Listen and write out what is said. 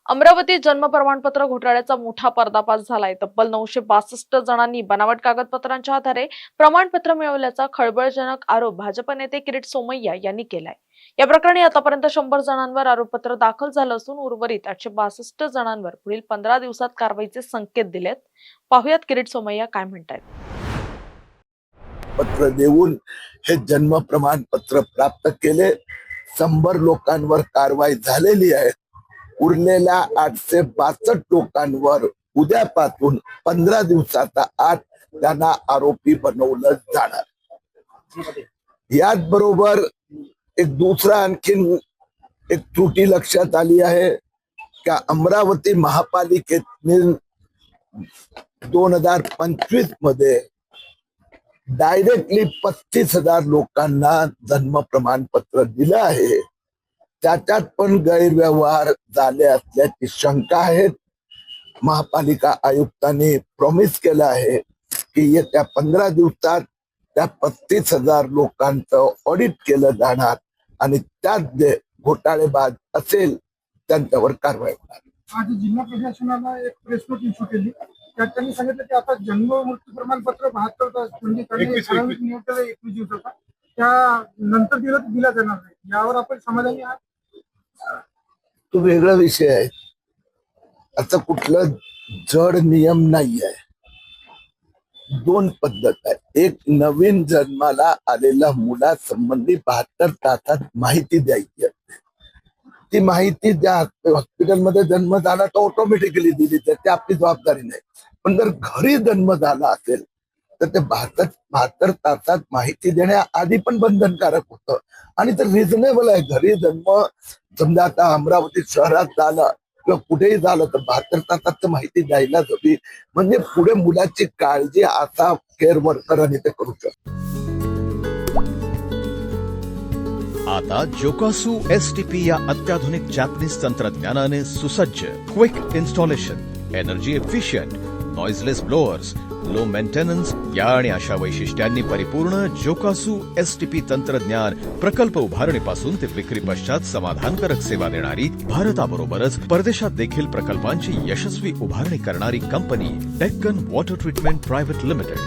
अमरावती जन्म प्रमाणपत्र घोटाळ्याचा मोठा पर्दाफाश झालाय। तब्बल 962 जणांनी बनावट कागदपत्रांच्या आधारे प्रमाणपत्र मिळवल्याचा खळबळजनक आरोप भाजप नेते किरीट सोमय्या यांनी केलाय। या प्रकरणी आतापर्यंत 100 जणांवर आरोपपत्र दाखल झालं असून उर्वरित 862 जणांवर पुढील 15 दिवसात कारवाईचे संकेत दिलेत। पाहुयात किरीट सोमय्या काय म्हणतायत। पत्र देऊन हे जन्म प्रमाणपत्र प्राप्त केले। 100 लोकांवर कारवाई झालेली आहे। उरलेल्या 862 लोकांवर उद्यापासून 15 दिवसाचा आत त्यांना आरोपी बनवलं जाणार। याच बरोबर एक दुसरा आणखीन एक त्रुटी लक्षात आली आहे की अमरावती महापालिकेने 2025 मध्ये डायरेक्टली 35,000 लोकांना जन्म प्रमाणपत्र दिलं आहे। त्याच्यात पण गैरव्यवहार झाले असल्याची शंका आहे। महापालिका आयुक्तांनी प्रॉमिस केलं आहे की येत्या 15 दिवसात त्या 35,000 लोकांचं ऑडिट केलं जाणार आणि त्यात जे घोटाळेबाज असेल त्यांच्यावर कारवाई होणार। आज जिल्हा प्रशासनाला एक प्रेस नोट इश्यू केली। त्यात त्यांनी सांगितलं की आता जन्म मृत्यू प्रमाणपत्र 72 तास म्हणजे 21 दिवसाचा त्या नंतर दिला जाणार नाही। यावर आपण समाधानी आहात? तो वेगळा विषय आहे। असं कुठलं जड नियम नाही आहे। 2 पद्धत आहे। एक नवीन जन्माला आलेल्या मुलासंबंधी 72 तासात माहिती द्यायची असते। ती माहिती ज्या हॉस्पिटलमध्ये जन्म झाला तर ऑटोमॅटिकली दिली जाते, आपली जबाबदारी नाही। पण जर घरी जन्म झाला असेल तर ते 72 तासात माहिती देण्याआधी पण बंधनकारक होतं आणि ते रिझनेबल आहे। घरी जन्म समजा आता अमरावती शहरात झालं किंवा कुठेही झालं तर 72 तासात माहिती द्यायलाच हवी, म्हणजे पुढे मुलाची काळजी असा केअर वर्करांनी ते करू शकतो। आता जोकासू एसटीपी या अत्याधुनिक जॅपनीज तंत्रज्ञानाने सुसज्ज quick installation, energy efficient, noiseless blowers, low maintenance या आणि अशा वैशिष्ट्यांनी परिपूर्ण जोकासू एसटीपी तंत्रज्ञान प्रकल्प उभारणीपासून ते विक्री पश्चात समाधानकारक सेवा देणारी, भारताबरोबरच परदेशात देखील प्रकल्पांची यशस्वी उभारणी करणारी company Deccan water treatment private limited.